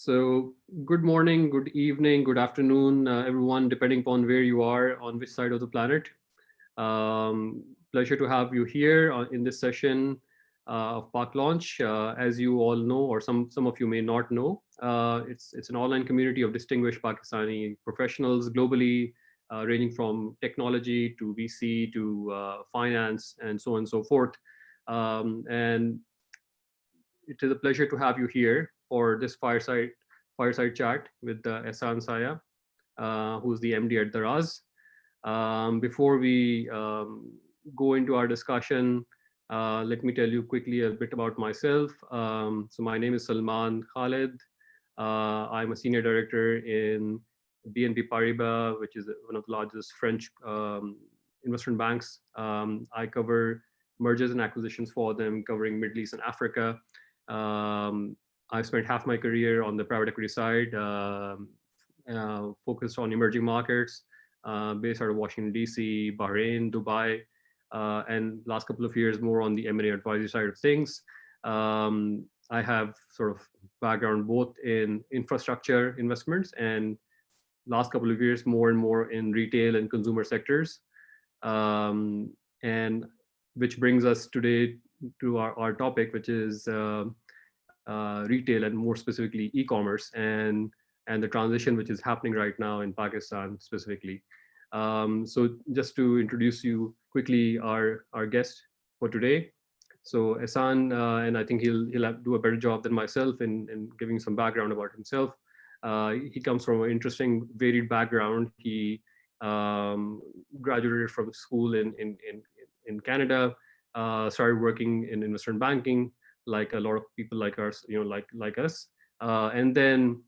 So, good morning, good evening, good afternoon, everyone, depending upon where you are on which side of the planet. Pleasure to have you here in this session of Park Launch. As you all know, or some of you may not know, it's an online community of distinguished Pakistani professionals globally, ranging from technology to VC to finance and so on and so forth. And it is a pleasure to have you here for this fireside chat with Ehsan Saya, who's the MD at Daraz. Before we go into our discussion, let me tell you quickly a bit about myself. So my name is Salman Khalid. I'm a senior director in BNP Paribas, which is one of the largest French investment banks. I cover mergers and acquisitions for them, covering Middle East and Africa. I've spent half my career on the private equity side, focused on emerging markets, based out of Washington, D.C., Bahrain, Dubai, and last couple of years more on the M&A advisory side of things. I have sort of background both in infrastructure investments and last couple of years more and more in retail and consumer sectors. And which brings us today to our topic, which is retail and more specifically e-commerce and the transition which is happening right now in Pakistan specifically. So just to introduce you quickly, our guest for today. So Ehsan, and I think he'll do a better job than myself in giving some background about himself. He comes from an interesting, varied background. He graduated from school in Canada, started working in investment banking, like a lot of people like us, like us, and then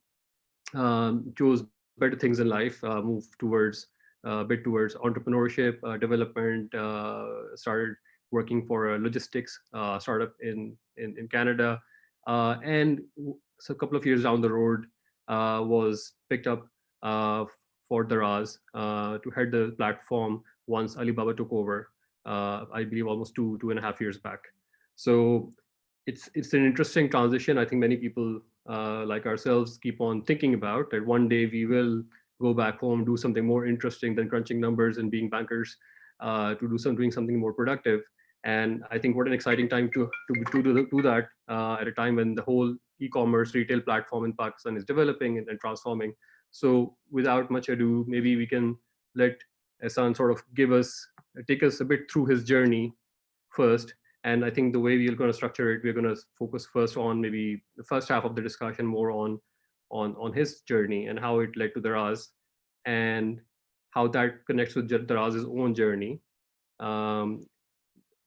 chose better things in life, moved towards a bit towards entrepreneurship, development, started working for a logistics startup in Canada, and so a couple of years down the road was picked up for Daraz to head the platform once Alibaba took over. I believe almost 2.5 years back. So it's an interesting transition. I think many people like ourselves keep on thinking about that one day we will go back home, do something more interesting than crunching numbers and being bankers, to doing something more productive. And I think what an exciting time to do that at a time when the whole e-commerce retail platform in Pakistan is developing and transforming. So without much ado, maybe we can let Ehsan sort of take us a bit through his journey first. And I think the way we're going to structure it, we're going to focus first on maybe the first half of the discussion more on his journey and how it led to Daraz and how that connects with Daraz's own journey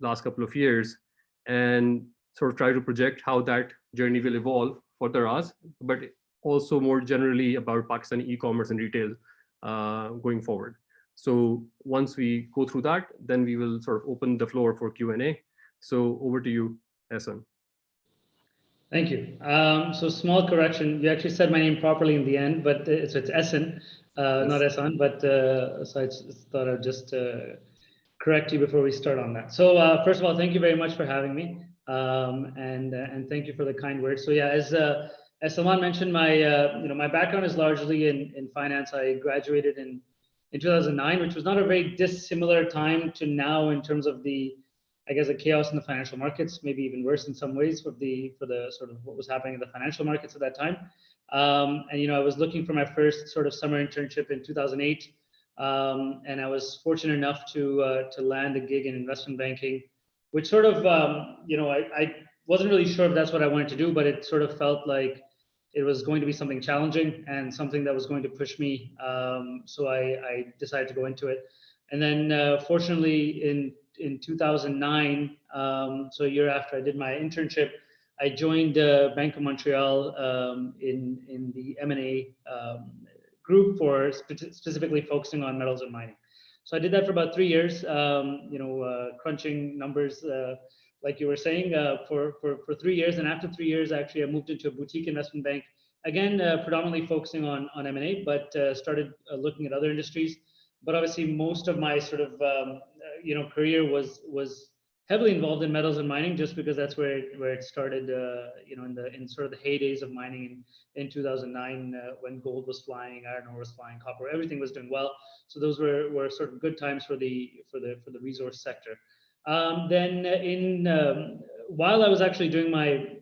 last couple of years, and sort of try to project how that journey will evolve for Daraz, but also more generally about Pakistani e-commerce and retail going forward. So once we go through that, then we will sort of open the floor for Q&A. So over to you, Ehsan. Thank you. So small correction. You actually said my name properly in the end, but it's Ehsan, not Ehsan. But so I just thought I'd just correct you before we start on that. So first of all, thank you very much for having me, and thank you for the kind words. So yeah, as Salman mentioned, my background is largely in finance. I graduated in 2009, which was not a very dissimilar time to now in terms of the chaos in the financial markets, maybe even worse in some ways for the sort of what was happening in the financial markets at that time. And I was looking for my first sort of summer internship in 2008, and I was fortunate enough to land a gig in investment banking, which sort of I wasn't really sure if that's what I wanted to do, but it sort of felt like it was going to be something challenging and something that was going to push me. So I decided to go into it. And then fortunately in 2009, so a year after I did my internship, I joined Bank of Montreal in the M&A group for specifically focusing on metals and mining. So I did that for about 3 years, crunching numbers, like you were saying, for 3 years. And after 3 years, actually, I moved into a boutique investment bank, again, predominantly focusing on M&A, but started looking at other industries. But obviously, most of my sort of career was heavily involved in metals and mining, just because that's where it started. In sort of the heydays of mining in 2009, when gold was flying, iron ore was flying, copper, everything was doing well. So those were sort of good times for the resource sector. Then while I was actually doing my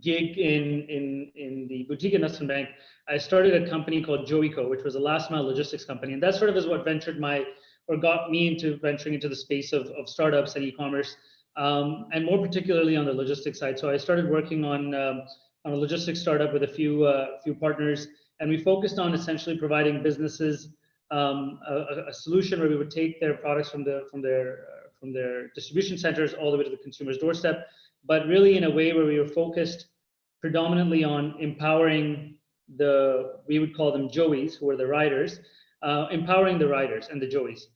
gig in the boutique investment bank, I started a company called Joeyco, which was a last mile logistics company, and that sort of is what got me into venturing into the space of startups and e-commerce, and more particularly on the logistics side. So I started working on a logistics startup with a few partners, and we focused on essentially providing businesses a solution where we would take their products from their distribution centers all the way to the consumer's doorstep, but really in a way where we were focused predominantly on empowering we would call them Joeys, who are the riders, empowering the riders and the Joeys.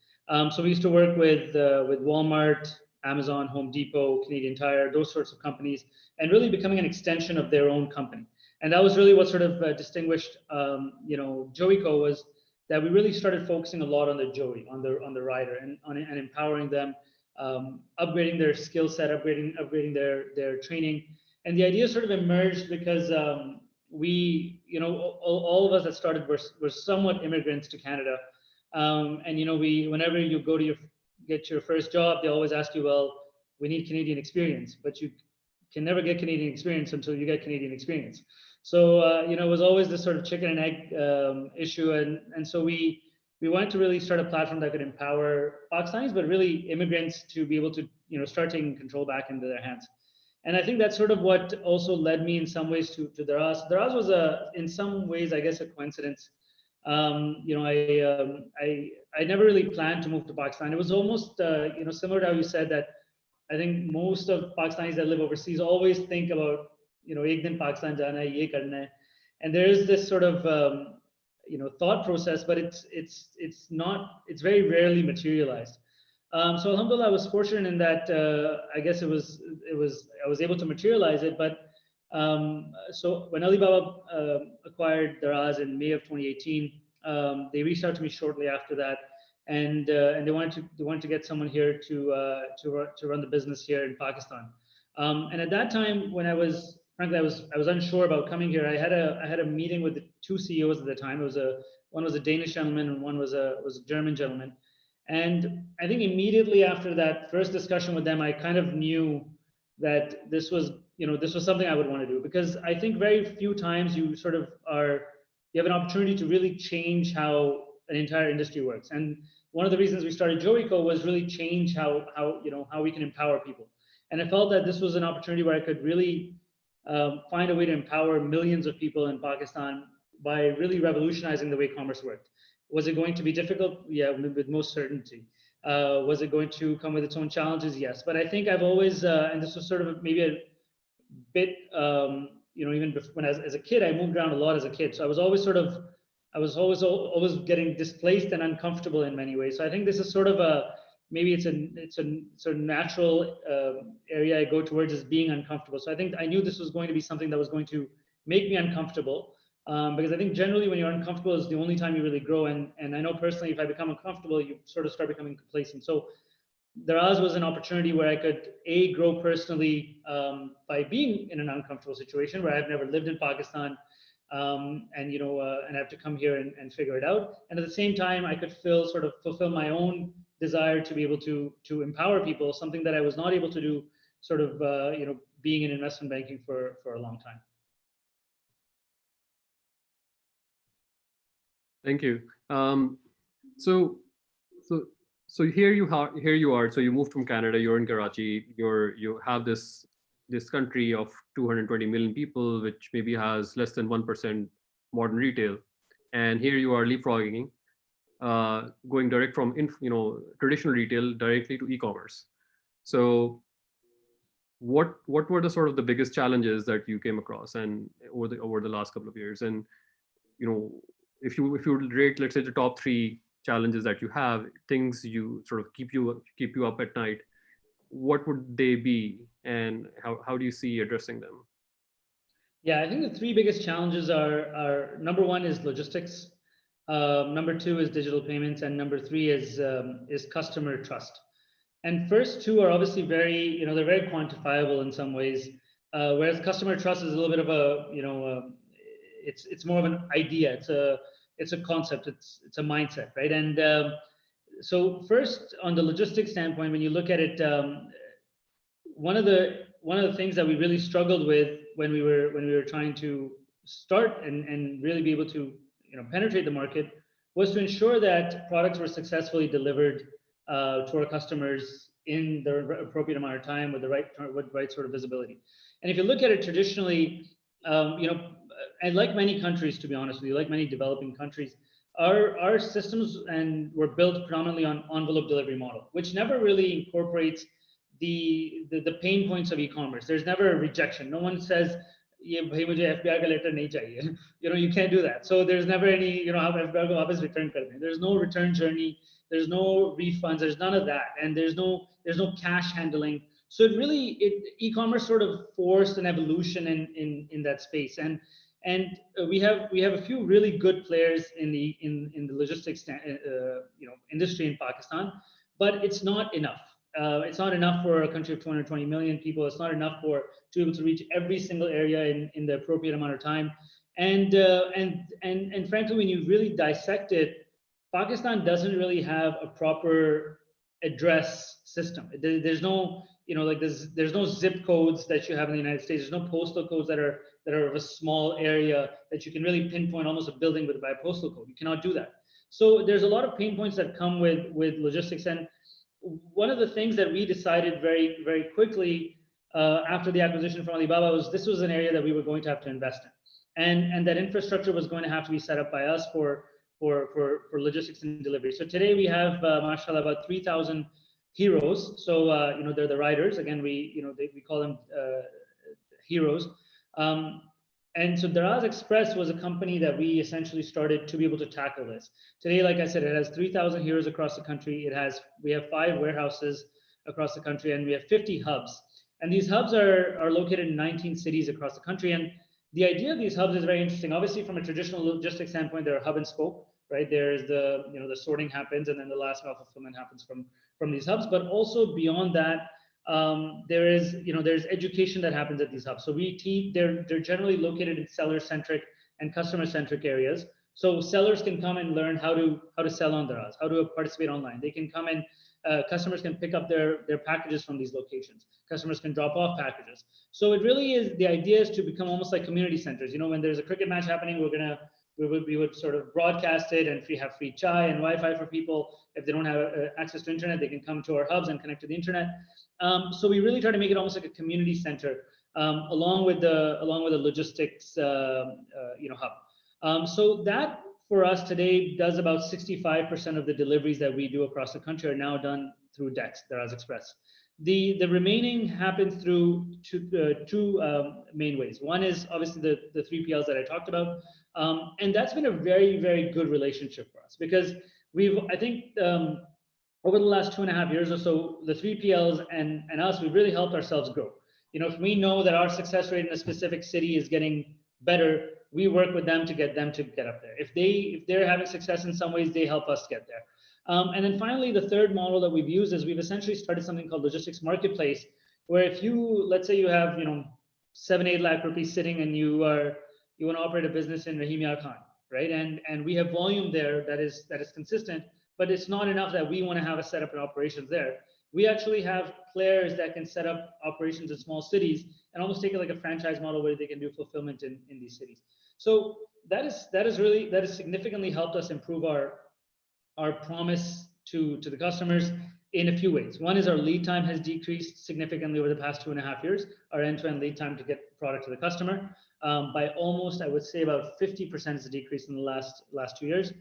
So we used to work with Walmart, Amazon, Home Depot, Canadian Tire, those sorts of companies, and really becoming an extension of their own company. And that was really what sort of distinguished, Joeyco, was that we really started focusing a lot on the Joey, on the rider, and empowering them, upgrading their skill set, upgrading their training. And the idea sort of emerged because all of us that started were somewhat immigrants to Canada, and whenever you go to get your first job, they always ask you, well, we need Canadian experience, but you can never get Canadian experience until you get Canadian experience. So it was always this sort of chicken and egg issue, and so we wanted to really start a platform that could empower Pakistanis, but really immigrants, to be able to start taking control back into their hands. And I think that's sort of what also led me in some ways to Daraz. Daraz was in some ways, I guess, a coincidence. I never really planned to move to Pakistan. It was almost similar to how you said that. I think most of Pakistanis that live overseas always think about ek din Pakistan jana hai, ye karna hai. And there is this sort of thought process, but it's very rarely materialized. So alhamdulillah, I was fortunate in that I guess I was able to materialize it. But so when Alibaba acquired Daraz in May of 2018, they reached out to me shortly after that, and they wanted to get someone here to run the business here in Pakistan. And at that time, when I was unsure about coming here, I had a meeting with the two CEOs at the time. One was a Danish gentleman and one was a German gentleman. And I think immediately after that first discussion with them, I kind of knew that this was something I would want to do, because I think very few times you have an opportunity to really change how an entire industry works. And one of the reasons we started Joeyco was really change how we can empower people. And I felt that this was an opportunity where I could really find a way to empower millions of people in Pakistan by really revolutionizing the way commerce worked. Was it going to be difficult? Yeah, with most certainty. Was it going to come with its own challenges? Yes. But I think I've always, and this was sort of maybe a bit, even when as a kid, I moved around a lot as a kid. So I was always always getting displaced and uncomfortable in many ways. So I think this is sort of maybe it's a sort of natural area I go towards, is being uncomfortable. So I think I knew this was going to be something that was going to make me uncomfortable. Because I think generally when you're uncomfortable is the only time you really grow. And I know personally, if I become uncomfortable, you sort of start becoming complacent. So Daraz was an opportunity where I could grow personally by being in an uncomfortable situation where I've never lived in Pakistan, and I have to come here and figure it out. And at the same time, I could fulfill my own desire to be able to empower people, something that I was not able to do being in investment banking for a long time. Thank you. So here you are. So you moved from Canada. You're in Karachi. You have this country of 220 million people, which maybe has less than 1% modern retail, and here you are leapfrogging, going direct from traditional retail directly to e-commerce. So what were the sort of the biggest challenges that you came across and over the last couple of years? And if you would rate, let's say, the top 3 challenges that you have, things you sort of keep you up at night, what would they be, and how do you see addressing them? Yeah, I think the 3 biggest challenges are number 1 is logistics, number 2 is digital payments, and number 3 is customer trust. And first two are obviously very, they're very quantifiable in some ways, whereas customer trust is a little bit of a, it's more of an idea. It's a concept. It's a mindset, right? And so first, on the logistics standpoint, when you look at it, one of the things that we really struggled with when we were trying to start and really be able to penetrate the market was to ensure that products were successfully delivered to our customers in the appropriate amount of time with the right sort of visibility. And if you look at it traditionally, and like many countries, to be honest with you, like many developing countries, our systems and were built predominantly on envelope delivery model, which never really incorporates the pain points of e-commerce. There's never a rejection. No one says, "ये भाई मुझे FBI का letter नहीं चाहिए." You can't do that. So there's never any, आप FBI को वापस return कर दें. There's no return journey. There's no refunds. There's none of that, and there's no cash handling. So e-commerce sort of forced an evolution in that space, and we have a few really good players in the logistics industry in Pakistan, but it's not enough. It's not enough for a country of 220 million people. It's not enough to be able to reach every single area in the appropriate amount of time. And frankly, when you really dissect it, Pakistan doesn't really have a proper address system. There's no, there's no zip codes that you have in the United States. There's no postal codes that are of a small area that you can really pinpoint almost a building by a postal code. You cannot do that. So there's a lot of pain points that come with logistics. And one of the things that we decided very, very quickly after the acquisition from Alibaba was this was an area that we were going to have to invest in, and that infrastructure was going to have to be set up by us for logistics and delivery. So today we have, mashallah, about 3,000 heroes. So they're the riders. Again, we call them heroes. And so Daraz Express was a company that we essentially started to be able to tackle this. Today, like I said, it has 3,000 heroes across the country. We have 5 warehouses across the country, and we have 50 hubs. And these hubs are located in 19 cities across the country. And the idea of these hubs is very interesting. Obviously, from a traditional logistics standpoint, they're hub and spoke, right? There's the sorting happens, and then the last mile fulfillment happens from these hubs. But also beyond that, there's education that happens at these hubs. So they're generally located in seller-centric and customer-centric areas. So sellers can come and learn how to sell on Daraz, how to participate online. They can come and customers can pick up their packages from these locations. Customers can drop off packages. So it really is, the idea is to become almost like community centers. When there's a cricket match happening, we would sort of broadcast it and have free chai and Wi-Fi for people. If they don't have access to internet, they can come to our hubs and connect to the internet. So we really try to make it almost like a community center, along with the logistics hub. So that for us today does about 65% of the deliveries that we do across the country are now done through DEX, Daraz Express. The remaining happens through two main ways. One is obviously the 3PLs that I talked about, and that's been a very, very good relationship for us because I think over the last 2.5 years or so, the 3PLs and us, we've really helped ourselves grow. If we know that our success rate in a specific city is getting better, we work with them to get up there. If they're having success in some ways, they help us get there. And then finally, the third model that we've used is we've essentially started something called logistics marketplace, where let's say you have 7-8 lakh rupees sitting and you want to operate a business in Rahim Yar Khan, right? And we have volume there that is consistent, but it's not enough that we want to have a setup and operations there. We actually have players that can set up operations in small cities and almost take it like a franchise model where they can do fulfillment in these cities. So that has significantly helped us improve our promise to the customers in a few ways. One is our lead time has decreased significantly over the past 2.5 years. Our end-to-end lead time to get product to the customer by almost, I would say, about 50% is a decrease in the last 2 years.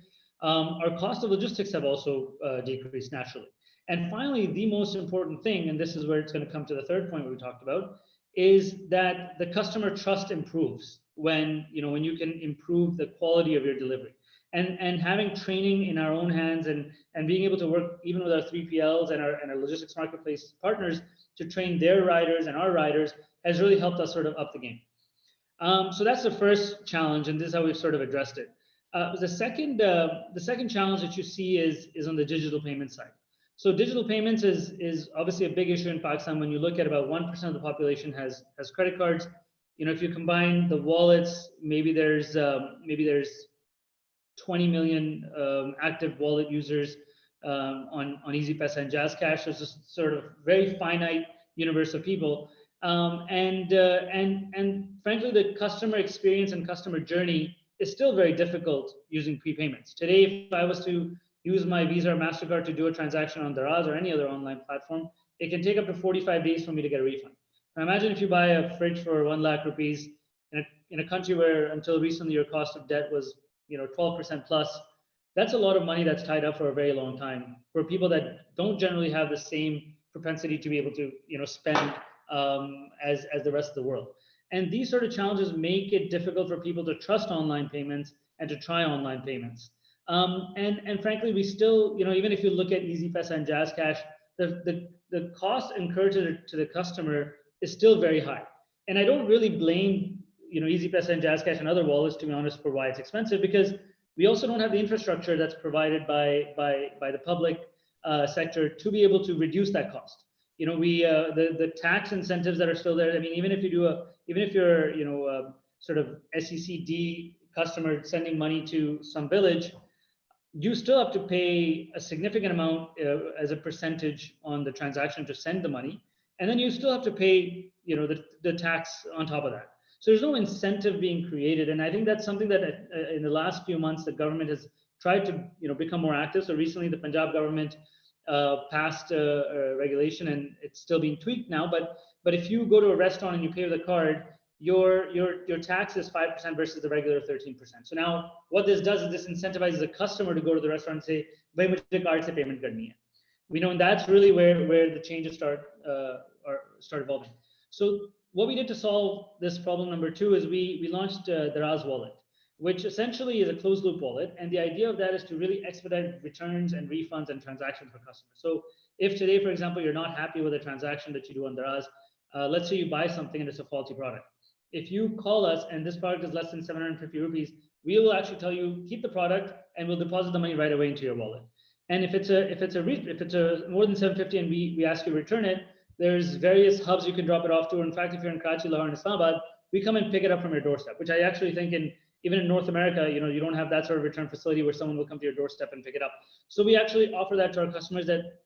Our cost of logistics have also decreased naturally. And finally, the most important thing, and this is where it's going to come to the third point we talked about, is that the customer trust improves when you can improve the quality of your delivery. And having training in our own hands and being able to work even with our 3PLs and our logistics marketplace partners to train their riders and our riders has really helped us sort of up the game. So that's the first challenge, and this is how we've sort of addressed it. The second challenge that you see is on the digital payment side. So digital payments is obviously a big issue in Pakistan. When you look at about 1% of the population has credit cards. If you combine the wallets, maybe there's 20 million active wallet users on EasyPaisa and JazzCash. There's just sort of very finite universe of people, and frankly, the customer experience and customer journey is still very difficult using prepayments. Today, if I was to use my Visa or Mastercard to do a transaction on Daraz or any other online platform, it can take up to 45 days for me to get a refund. Now imagine if you buy a fridge for 1 lakh rupees in a country where until recently your cost of debt was 12% plus. That's a lot of money that's tied up for a very long time for people that don't generally have the same propensity to be able to spend as the rest of the world. And these sort of challenges make it difficult for people to trust online payments and to try online payments. And frankly, we still, even if you look at EasyPaisa and JazzCash, the cost incurred to the customer is still very high. And I don't really blame EasyPaisa and JazzCash and other wallets, to be honest, for why it's expensive, because we also don't have the infrastructure that's provided by the public sector to be able to reduce that cost. The tax incentives that are still there. I mean, even if you're sort of SECD customer sending money to some village, you still have to pay a significant amount as a percentage on the transaction to send the money, and then you still have to pay the tax on top of that. So there's no incentive being created, and I think that's something that in the last few months the government has tried to become more active. So recently the Punjab government passed a regulation, and it's still being tweaked now. But if you go to a restaurant and you pay with a card, your tax is 5% versus the regular 13%. So now what this does is this incentivizes the customer to go to the restaurant and say, "Bhai, mujhe card se payment karni hai." And that's really where the changes start evolving. So what we did to solve this problem number 2 is we launched Daraz Wallet, which essentially is a closed loop wallet. And the idea of that is to really expedite returns and refunds and transactions for customers. So if today, for example, you're not happy with a transaction that you do on Daraz, let's say you buy something and it's a faulty product. If you call us and this product is less than 750 rupees, we will actually tell you, keep the product and we'll deposit the money right away into your wallet. And if it's a more than 750 and we ask you to return it, there's various hubs you can drop it off to. In fact, if you're in Karachi, Lahore, and Islamabad, we come and pick it up from your doorstep, which I actually think even in North America, you don't have that sort of return facility where someone will come to your doorstep and pick it up. So we actually offer that to our customers that,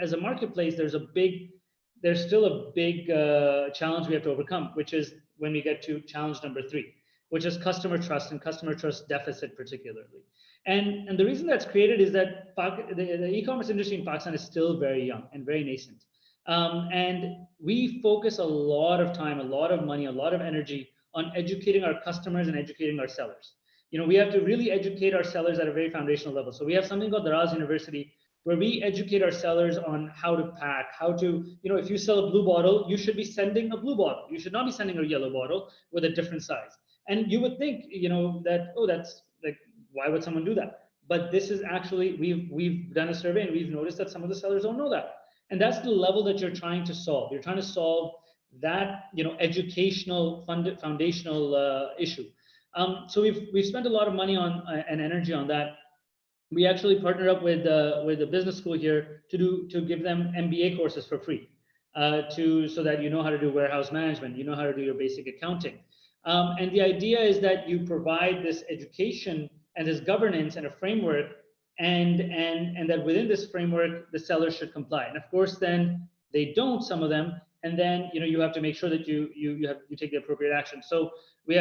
as a marketplace, there's still a big challenge we have to overcome, which is when we get to challenge number 3, which is customer trust and customer trust deficit particularly. And the reason that's created is that the e-commerce industry in Pakistan is still very young and very nascent. And we focus a lot of time, a lot of money, a lot of energy on educating our customers and educating our sellers. We have to really educate our sellers at a very foundational level. So we have something called Daraz University, where we educate our sellers on how to pack, how to, if you sell a blue bottle, you should be sending a blue bottle. You should not be sending a yellow bottle with a different size. And you would think, that, oh, that's like, why would someone do that? But this is actually, we've done a survey and we've noticed that some of the sellers don't know that. And that's the level that you're trying to solve. You're trying to solve that, educational foundational issue. So we've spent a lot of money on and energy on that. We actually partnered up with a business school here to give them MBA courses for free, so that you know how to do warehouse management, you know how to do your basic accounting. And the idea is that you provide this education and this governance and a framework, and that within this framework, the sellers should comply. And of course, then they don't, some of them, and then you have to make sure that you take the appropriate action. So we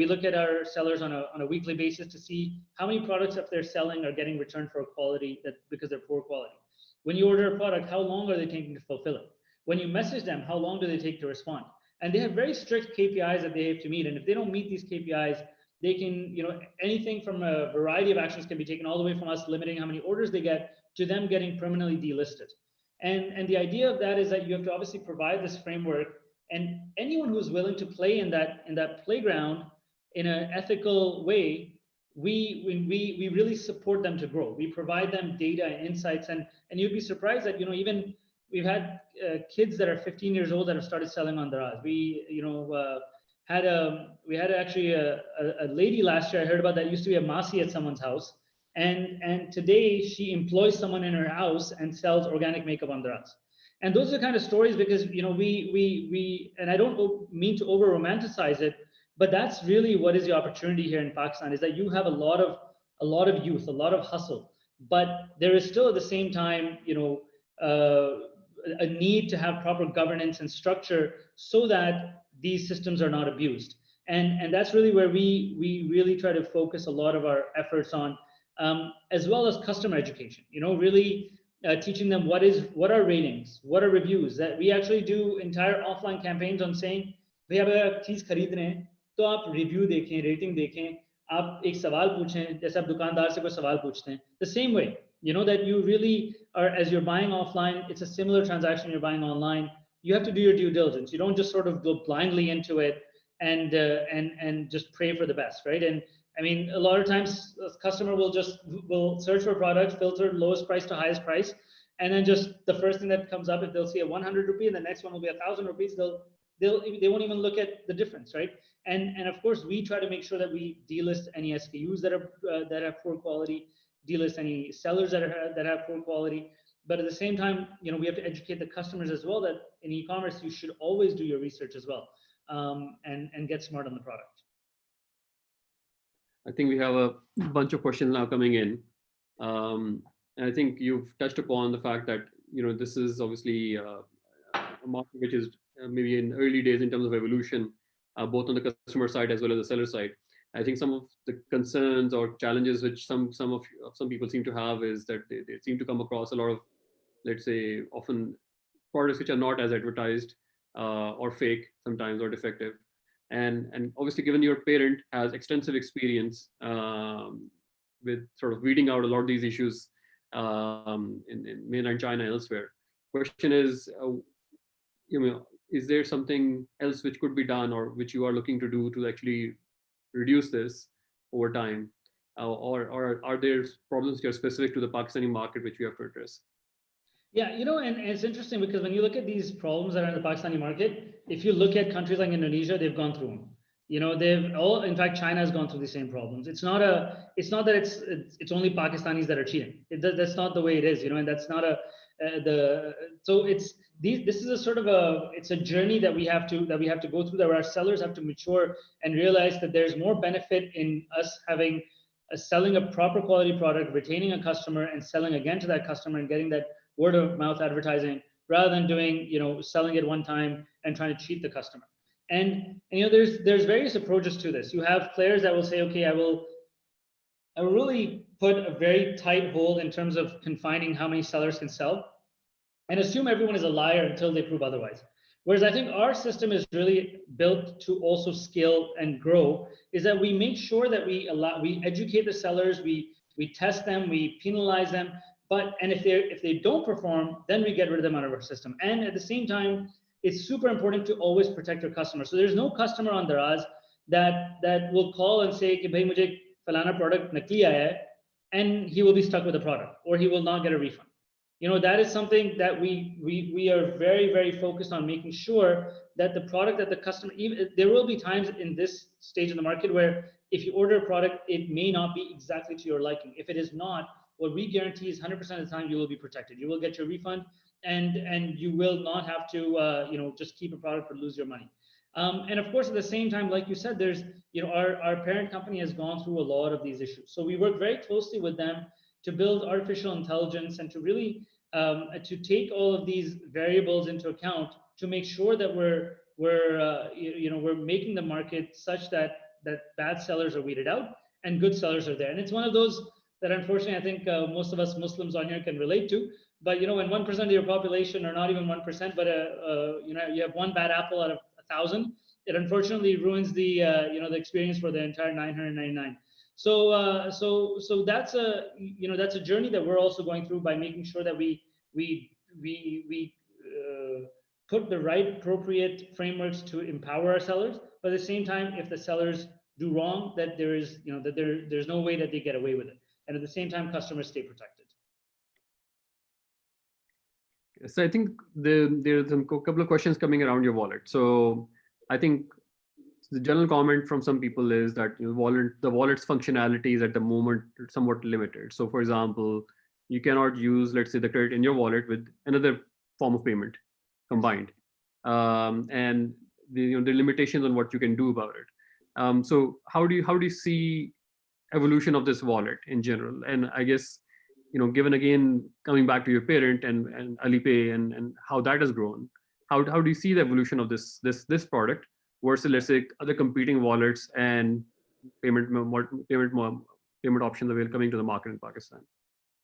look at our sellers on a weekly basis to see how many products that they're selling are getting returned for quality because they're poor quality. When you order a product, how long are they taking to fulfill it? When you message them, how long do they take to respond? And they have very strict KPIs that they have to meet. And if they don't meet these KPIs, they can, anything from a variety of actions can be taken, all the way from us limiting how many orders they get to them getting permanently delisted. And the idea of that is that you have to obviously provide this framework, and anyone who's willing to play in that playground in an ethical way, we really support them to grow. We provide them data and insights, and you'd be surprised that even we've had kids that are 15 years old that have started selling on Daraz. We had actually a lady last year I heard about that used to be a Masi at someone's house, And today she employs someone in her house and sells organic makeup on Daraz. And those are the kind of stories, because we and I don't mean to over romanticize it, but that's really what is the opportunity here in Pakistan, is that you have a lot of youth, a lot of hustle, but there is still at the same time, a need to have proper governance and structure so that these systems are not abused. And that's really where we really try to focus a lot of our efforts on, as well as customer education. Really teaching them what are ratings, what are reviews. That we actually do entire offline campaigns on saying, भाई अगर आप चीज खरीद रहे हैं तो आप review देखें, रेटिंग देखें, आप एक सवाल पूछें, जैसे आप दुकानदार से कोई सवाल पूछते हैं. The same way, that you really are, as you're buying offline, it's a similar transaction you're buying online. You have to do your due diligence. You don't just sort of go blindly into it and just pray for the best, right? And I mean, a lot of times a customer will search for products, filter lowest price to highest price, and then just the first thing that comes up, if they'll see a 100 rupee and the next one will be 1,000 rupees, they won't even look at the difference, right? And of course, we try to make sure that we delist any SKUs that have poor quality, delist any sellers that have poor quality. But at the same time, we have to educate the customers as well that in e-commerce you should always do your research as well, and get smart on the product. I think we have a bunch of questions now coming in. And I think you've touched upon the fact that, this is obviously a market which is maybe in early days in terms of evolution, both on the customer side as well as the seller side. I think some of the concerns or challenges which some people seem to have is that they seem to come across a lot of, let's say, often products which are not as advertised, or fake sometimes, or defective. And obviously, given your parent has extensive experience with sort of weeding out a lot of these issues in mainland China and elsewhere, question is, is there something else which could be done or which you are looking to do to actually reduce this over time, or are there problems which are specific to the Pakistani market which we have to address? Yeah, and it's interesting because when you look at these problems that are in the Pakistani market, if you look at countries like Indonesia, they've gone through them. They've all, in fact, China has gone through the same problems. It's not that it's only Pakistanis that are cheating. That's not the way it is, and that's not so this is a sort of it's a journey that we have to go through, that our sellers have to mature and realize that there's more benefit in us selling a proper quality product, retaining a customer and selling again to that customer and getting that word of mouth advertising, rather than doing, selling it one time and trying to cheat the customer. And there's various approaches to this. You have players that will say, okay, I will really put a very tight hold in terms of confining how many sellers can sell, and assume everyone is a liar until they prove otherwise. Whereas I think our system is really built to also scale and grow, is that we make sure that we educate the sellers, we test them, we penalize them, and if they don't perform, then we get rid of them out of our system. And at the same time, it's super important to always protect your customer. So there's no customer on Daraz that will call and say, "Ki bhai, mujhe falana product nakli aaya hai," and he will be stuck with the product, or he will not get a refund. That is something that we are very, very focused on, making sure that the product that the customer, there will be times in this stage of the market where if you order a product, it may not be exactly to your liking. If it is not, what we guarantee is 100% of the time you will be protected. You will get your refund, and you will not have to just keep a product or lose your money. And of course, at the same time, like you said, there's our parent company has gone through a lot of these issues. So we work very closely with them to build artificial intelligence and to really to take all of these variables into account to make sure that we're making the market such that bad sellers are weeded out and good sellers are there. And it's one of those that unfortunately I think most of us Muslims on here can relate to. But when 1% of your population, or not even 1%, but you have one bad apple out of 1,000, it unfortunately ruins the the experience for the entire 999. So that's a journey that we're also going through by making sure that we put the right appropriate frameworks to empower our sellers, but at the same time, if the sellers do wrong, that there is there's no way that they get away with it, and at the same time, customers stay protected. So I think there's a couple of questions coming around your wallet. So I think the general comment from some people is that the wallet's functionality is at the moment somewhat limited. So, for example, you cannot use, let's say, the credit in your wallet with another form of payment combined, and the limitations on what you can do about it. So, how do you see evolution of this wallet in general? And I guess, given again coming back to your parent and Alipay and how that has grown, how do you see the evolution of this product versus, let's say, other competing wallets and payment options available coming to the market in Pakistan?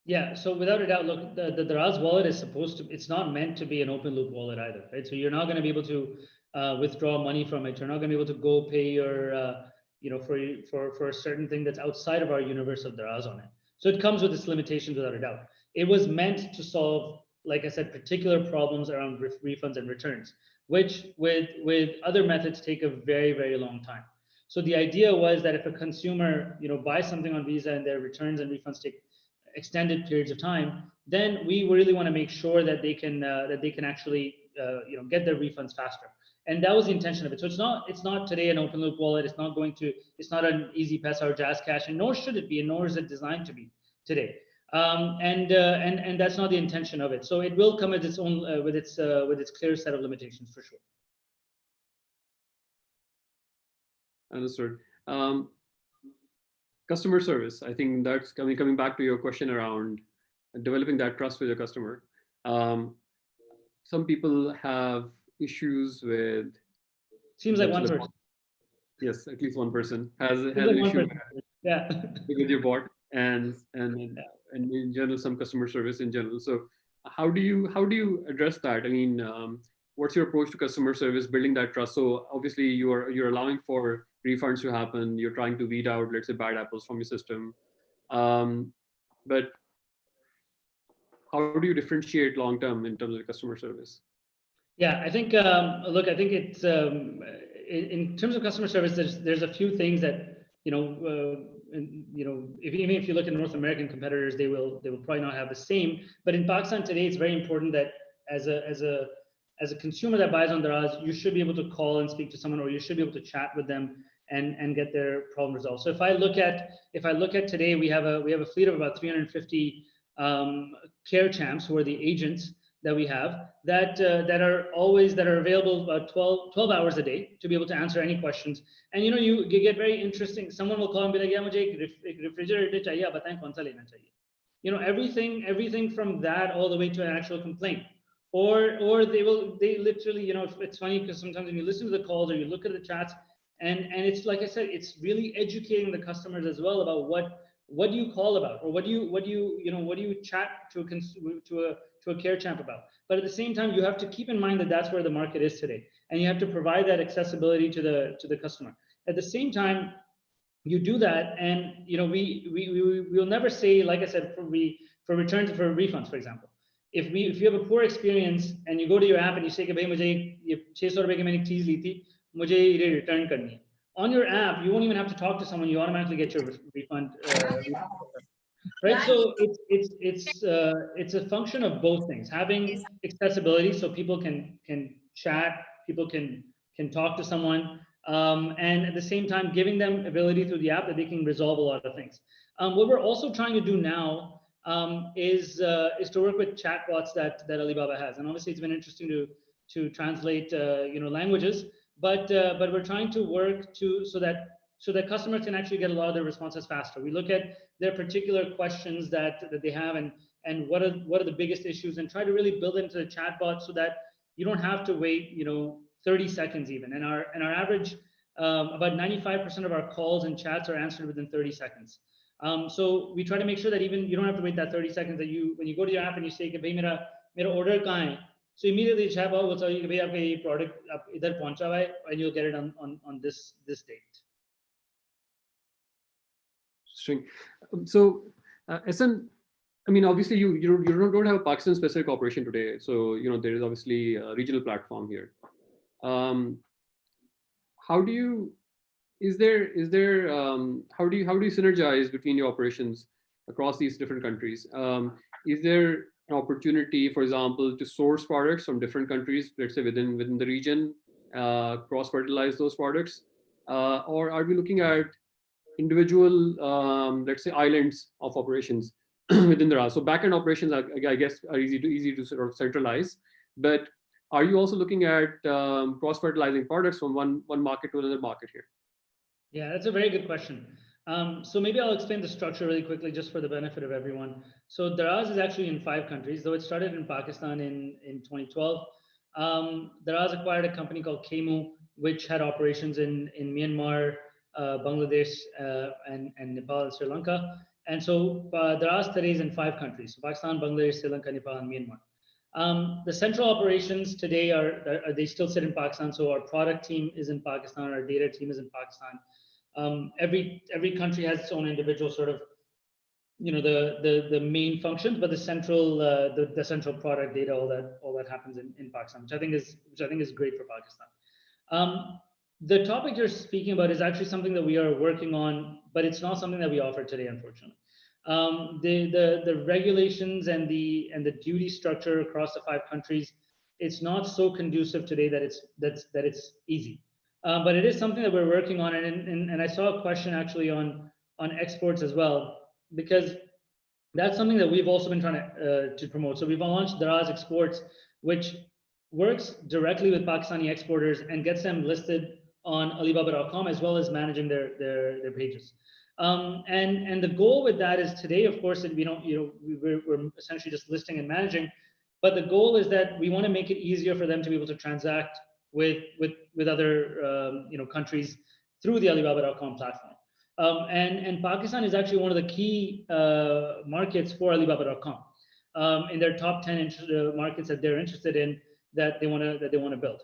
Yeah, so without a doubt, look, the Daraz wallet is supposed to, it's not meant to be an open loop wallet either, right? So you're not going to be able to withdraw money from it. You're not going to be able to go pay your, for a certain thing that's outside of our universe of Daraz on it. So it comes with its limitations without a doubt. It was meant to solve, like I said, particular problems around refunds and returns, which with other methods take a very, very long time. So the idea was that if a consumer, buys something on Visa and their returns and refunds take extended periods of time, then we really want to make sure that they can actually get their refunds faster. And that was the intention of it. So it's not today an open loop wallet. It's not an easy pass or jazz cash, and nor should it be, and nor is it designed to be today. And that's not the intention of it. So it will come with its own with its clear set of limitations for sure. Understood. Customer service. I think that's coming back to your question around developing that trust with your customer. Some people have issues with. Seems like one person. Yes, at least one person has Seems an like issue yeah. with your bot and in general some customer service in general. So how do you address that? I mean, what's your approach to customer service, building that trust? So obviously you're allowing for refunds to happen. You're trying to weed out, let's say, bad apples from your system. But how do you differentiate long term in terms of customer service? Yeah, I think look, I think it's in terms of customer service, there's a few things that even if you look at North American competitors, they will probably not have the same. But in Pakistan today, it's very important that as a consumer that buys on Daraz, you should be able to call and speak to someone, or you should be able to chat with them and get their problem resolved. So if I look at today, we have a fleet of about 350 care champs, who are the agents that we have that are available about 12 hours a day to be able to answer any questions. And you get very interesting. Someone will call and be like, yeah, mujhe ek refrigerator chahiye, bataएं kaun sa lena chahiye. Everything from that all the way to an actual complaint. Or they literally, it's funny because sometimes when you listen to the calls or you look at the chats, and it's like I said, it's really educating the customers as well about what do you call about, or what do you chat to a care champ about. But at the same time, you have to keep in mind that that's where the market is today, and you have to provide that accessibility to the customer. At the same time, you do that, and we'll never say, like I said, for returns, for refunds, for example. If you have a poor experience and you go to your app and you say, "Bhai, mujhe ye 600 rupees ki maine ek cheez li thi, mujhe ye return karni hai." On your app, you won't even have to talk to someone. You automatically get your refund. Right, so it's a function of both things: having accessibility so people can chat, people can talk to someone, and at the same time giving them ability through the app that they can resolve a lot of things. What we're also trying to do now is to work with chatbots that Alibaba has, and obviously it's been interesting to translate languages, but we're trying to work so that customers can actually get a lot of their responses faster. We look at their particular questions that they have, and what are the biggest issues, and try to really build into the chatbot so that you don't have to wait 30 seconds even. And our average, about 95% of our calls and chats are answered within 30 seconds. So we try to make sure that even you don't have to wait that 30 seconds, that when you go to your app and you say, "Bhai, mera order kahan hai?" So immediately the chatbot will tell you, "Bhai, aapka ye product idhar pahuncha hua hai, and you'll get it on this date." Interesting. So, Ehsan, I mean, obviously you don't have a Pakistan specific operation today. So there is obviously a regional platform here. How do you synergize between your operations across these different countries? Is there an opportunity, for example, to source products from different countries, let's say within the region, cross fertilize those products? or are we looking at individual, let's say, islands of operations within the RAS? So backend operations, I guess, are easy to sort of centralize. But are you also looking at cross-fertilizing products from one market to another market here? Yeah, that's a very good question. So maybe I'll explain the structure really quickly, just for the benefit of everyone. So Daraz is actually in 5 countries, though it started in Pakistan in 2012. Daraz acquired a company called Kemu, which had operations in Myanmar, Bangladesh, and Nepal and Sri Lanka. And so Daraz today is in 5 countries: so Pakistan, Bangladesh, Sri Lanka, Nepal, and Myanmar. The central operations today are they still sit in Pakistan. So our product team is in Pakistan, our data team is in Pakistan. Every country has its own individual sort of, the main functions, but the central the central product data, all that happens in Pakistan, which I think is great for Pakistan. The topic you're speaking about is actually something that we are working on, but it's not something that we offer today, unfortunately. The regulations and the duty structure across the 5 countries, it's not so conducive today that it's easy. But it is something that we're working on, and I saw a question actually on exports as well, because that's something that we've also been trying to promote. So we've launched Daraz Exports, which works directly with Pakistani exporters and gets them listed on Alibaba.com, as well as managing their pages. And the goal with that is, today, of course, that we're essentially just listing and managing, but the goal is that we want to make it easier for them to be able to transact with other countries through the Alibaba.com platform. And Pakistan is actually one of the key markets for Alibaba.com, in their top 10 markets that they're interested in, that they want to build.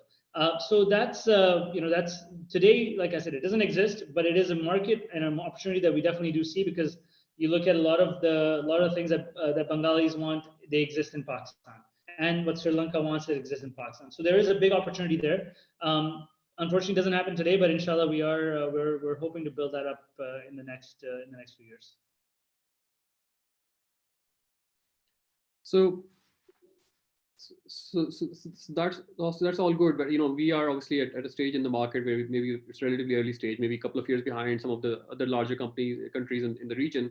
So that's today, like I said, it doesn't exist, but it is a market and an opportunity that we definitely do see, because you look at a lot of the things that Bengalis want, they exist in Pakistan, and what Sri Lanka wants, it exists in Pakistan. So there is a big opportunity there. Unfortunately, it doesn't happen today, but inshallah, we're hoping to build that up in the next few years. So that's all good, but we are obviously at a stage in the market where maybe it's relatively early stage, maybe a couple of years behind some of the other larger countries in the region.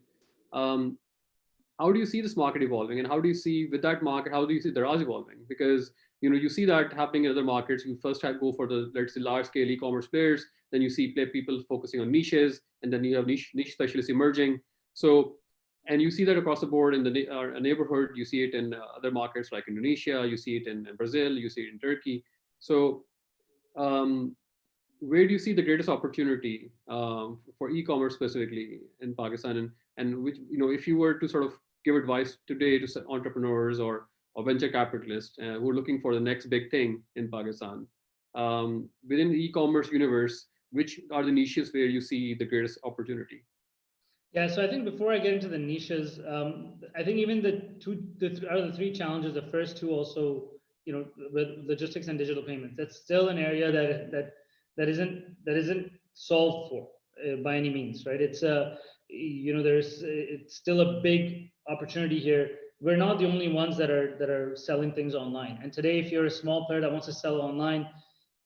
How do you see this market evolving, and how do you see with that market, how do you see Daraz evolving? Because you see that happening in other markets. You first go for the, let's say, large scale e-commerce players, then you see people focusing on niches, and then you have niche specialists emerging. So, and you see that across the board in the neighborhood. You see it in other markets like Indonesia, you see it in Brazil, you see it in Turkey. So where do you see the greatest opportunity for e-commerce specifically in Pakistan, and which, if you were to sort of give advice today to entrepreneurs or venture capitalists who are looking for the next big thing in Pakistan, within the e-commerce universe, which are the niches where you see the greatest opportunity? Yeah, so I think before I get into the niches, I think even the 3 challenges, the first 2 also, with logistics and digital payments, that's still an area that isn't solved for by any means, right? It's it's still a big opportunity here. We're not the only ones that are selling things online. And today, if you're a small player that wants to sell online,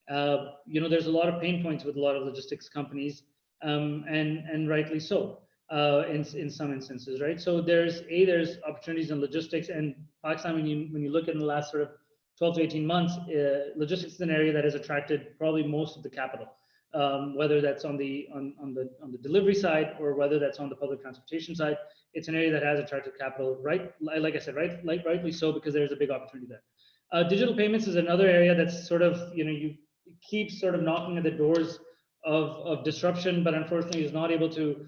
there's a lot of pain points with a lot of logistics companies, and rightly so. In some instances, right? So there's opportunities in logistics, and Pakistan, when you look at the last sort of 12 to 18 months, logistics is an area that has attracted probably most of the capital, whether that's on the delivery side or whether that's on the public transportation side. It's an area that has attracted capital, right? Like I said, rightly so, because there's a big opportunity there. Digital payments is another area that's sort of, you keep sort of knocking at the doors of disruption, but unfortunately is not able to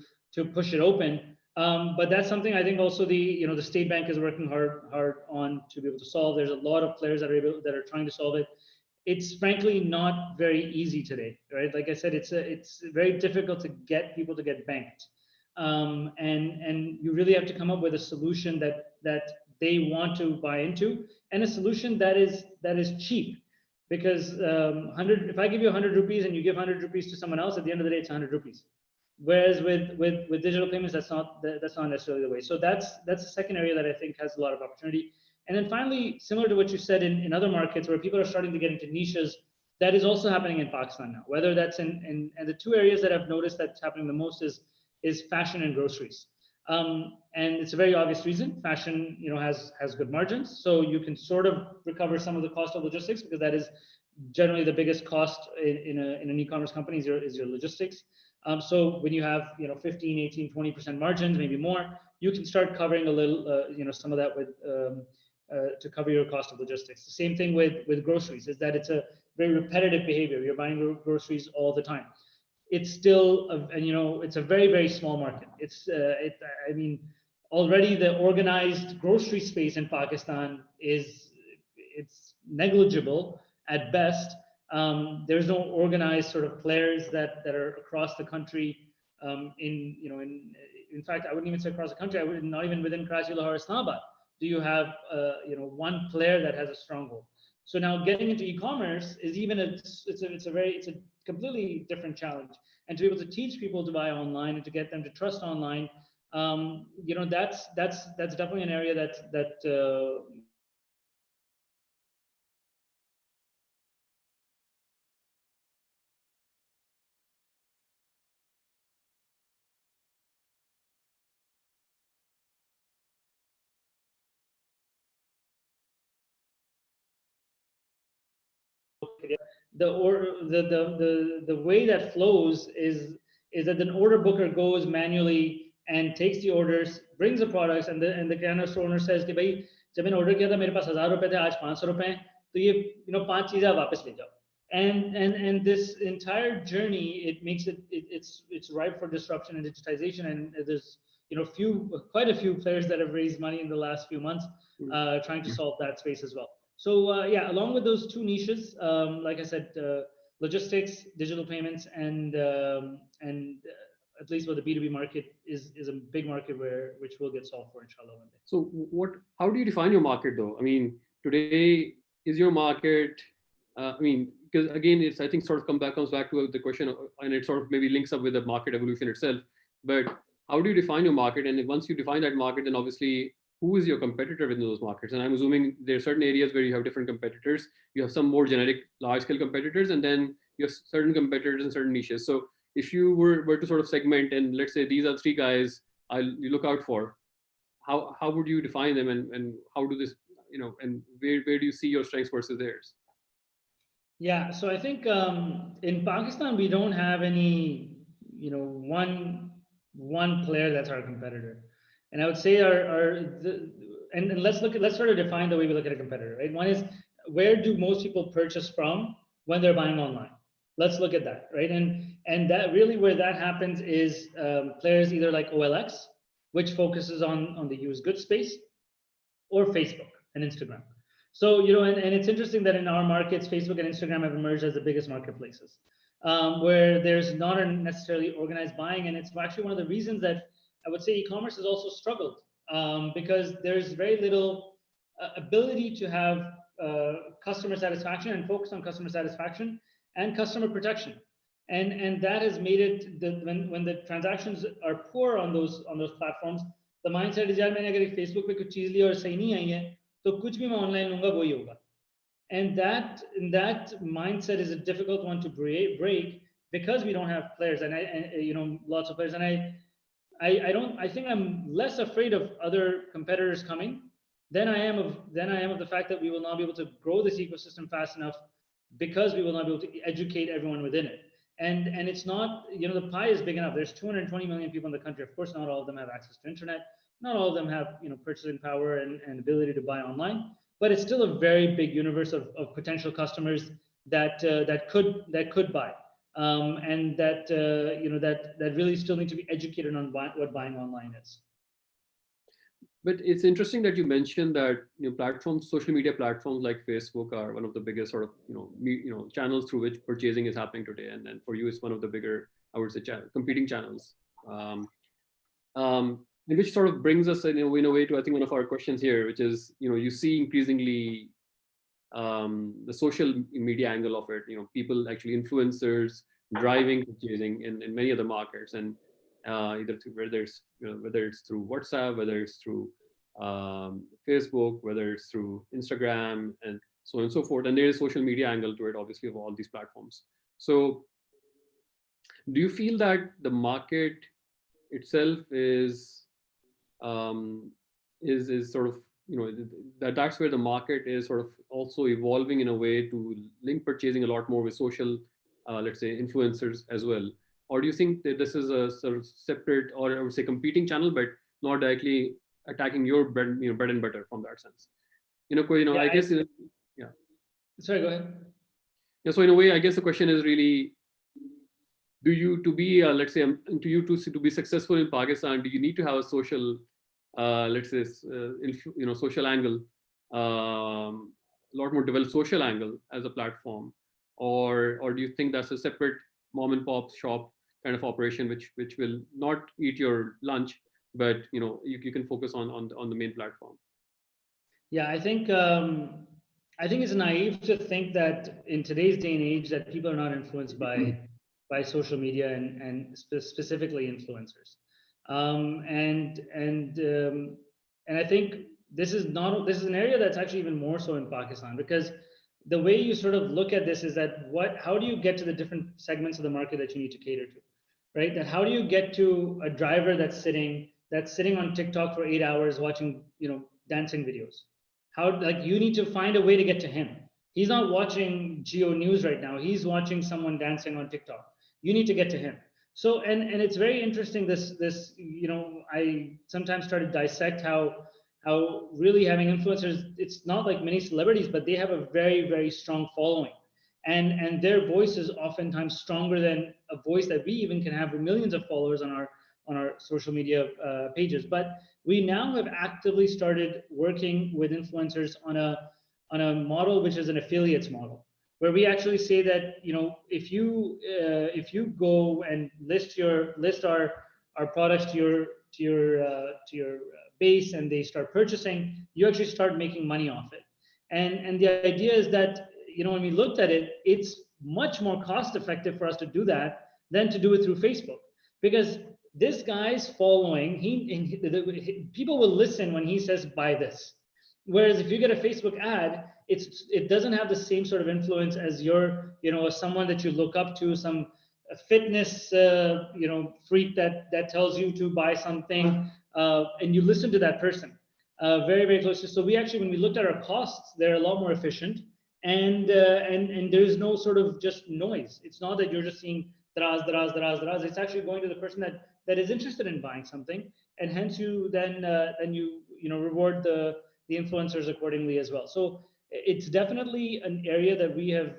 push it open. But that's something I think also the state bank is working hard on to be able to solve. There's a lot of players that are trying to solve it. It's frankly not very easy today, right? Like I said, it's very difficult to get people to get banked, and you really have to come up with a solution that they want to buy into, and a solution that is cheap. Because if I give you 100 rupees and you give 100 rupees to someone else, at the end of the day, it's 100 rupees. Whereas with digital payments, that's not necessarily the way. So that's the second area that I think has a lot of opportunity. And then finally, similar to what you said in other markets where people are starting to get into niches, That is also happening in Pakistan now. Whether that's in and the two areas that I've noticed that's happening the most is fashion and groceries. And it's a very obvious reason. Fashion, has good margins, so you can sort of recover some of the cost of logistics, because that is generally the biggest cost in an e-commerce company is your logistics. So when you have 15, 18, 20% margins, maybe more, you can start covering a little some of that with to cover your cost of logistics. The same thing with groceries, is that it's a very repetitive behavior. You're buying groceries all the time. It's still it's a very, very small market. I mean, already the organized grocery space in Pakistan it's negligible at best. There's no organized sort of players that are across the country. In fact, I wouldn't even say across the country. I would not even within Karachi, Lahore, Islamabad do you have one player that has a stronghold. So now getting into e-commerce is even it's a completely different challenge. And to be able to teach people to buy online and to get them to trust online, that's definitely an area that the way that flows is that an order booker goes manually and takes the orders, brings the products, and the kirana store owner says कि भाई जब मैंने order किया था मेरे पास 1000 रुपए थे, आज 500 रुपए हैं, तो ये 5 चीजें आप वापस ले जाओ. And this entire journey, it makes it's ripe for disruption and digitization. And there's quite a few players that have raised money in the last few months trying to solve that space as well. So yeah, along with those two niches, like I said, logistics, digital payments, and at least with the B2B market is a big market which will get solved for inshallah one day. So how do you define your market though? I mean, today is your market, I mean, because again, it's, I think, sort of comes back to the question, and it sort of maybe links up with the market evolution itself. But how do you define your market? And once you define that market, then obviously who is your competitor within those markets? And I'm assuming there are certain areas where you have different competitors. You have some more generic large-scale competitors, and then you have certain competitors in certain niches. So if you were to sort of segment, and let's say these are 3 guys you look out for, how would you define them, and how do this, and where do you see your strengths versus theirs? Yeah, so I think in Pakistan we don't have any one player that's our competitor. And I would say and let's sort of define the way we look at a competitor, right? One is, where do most people purchase from when they're buying online? Let's look at that, right? And that really, where that happens is players either like OLX, which focuses on the used goods space, or Facebook and Instagram. So and it's interesting that in our markets, Facebook and Instagram have emerged as the biggest marketplaces, where there's not a necessarily organized buying. And it's actually one of the reasons that I would say e-commerce has also struggled, because there's very little ability to have customer satisfaction and focus on customer satisfaction and customer protection. And that has made it that when the transactions are poor on those platforms, the mindset is, यार मैंने अगर एक Facebook पे कुछ चीज ली और सही नहीं आई है, तो कुछ भी मैं ऑनलाइन लूंगा वही होगा. And that mindset is a difficult one to break, because we don't have players, and lots of players. And I think I'm less afraid of other competitors coming than I am of the fact that we will not be able to grow this ecosystem fast enough, because we will not be able to educate everyone within it. And it's not, the pie is big enough. There's 220 million people in the country. Of course, not all of them have access to internet. Not all of them have purchasing power and ability to buy online. But it's still a very big universe of potential customers that could buy, and that really still need to be educated on what buying online is. But it's interesting that you mentioned that platforms, social media platforms like Facebook, are one of the biggest sort of channels through which purchasing is happening today, and for you, it's one of the bigger, I would say, competing channels. Which sort of brings us in a way to, I think, one of our questions here, which is you see increasingly the social media angle of it. People actually, influencers driving purchasing in many other markets, and either through, whether it's through WhatsApp, whether it's through Facebook, whether it's through Instagram, and so on and so forth. And there is social media angle to it, obviously, of all these platforms. So do you feel that the market itself um, is sort of, that's where the market is sort of also evolving in a way to link purchasing a lot more with social, let's say, influencers as well? Or do you think that this is a sort of separate, or I would say competing channel, but not directly attacking your bread and butter from that sense? Yeah, I guess, yeah. sorry, go ahead. Yeah, so in a way, I guess the question is really, do you to be let's say to you to be successful in Pakistan, do you need to have a social, let's say, social angle, a lot more developed social angle as a platform, or do you think that's a separate mom and pop shop kind of operation, which will not eat your lunch, but you can focus on the main platform? Yeah, I think it's naive to think that in today's day and age that people are not influenced by social media and specifically influencers. And I think this is an area that's actually even more so in Pakistan, because the way you sort of look at this is that how do you get to the different segments of the market that you need to cater to, right? That how do you get to a driver that's sitting on TikTok for 8 hours watching dancing videos? How, like, you need to find a way to get to him. He's not watching Geo News right now. He's watching someone dancing on TikTok. You need to get to him. So and it's very interesting, this I sometimes try to dissect how really having influencers, it's not like many celebrities, but they have a very, very strong following. And their voice is oftentimes stronger than a voice that we even can have with millions of followers on our social media pages. But we now have actively started working with influencers on a model which is an affiliates model, where we actually say that if you go and list our products to your base, and they start purchasing, you actually start making money off it. And the idea is that when we looked at it, it's much more cost effective for us to do that than to do it through Facebook, because this guy's following, people will listen when he says buy this. Whereas if you get a Facebook ad, it doesn't have the same sort of influence as someone that you look up to, some fitness freak that tells you to buy something, and you listen to that person very, very closely. So we actually, when we looked at our costs, they're a lot more efficient, and there's no sort of just noise. It's not that you're just seeing Daraz, Daraz, Daraz, Daraz. It's actually going to the person that is interested in buying something, and hence you then reward the influencers accordingly as well. So it's definitely an area that we have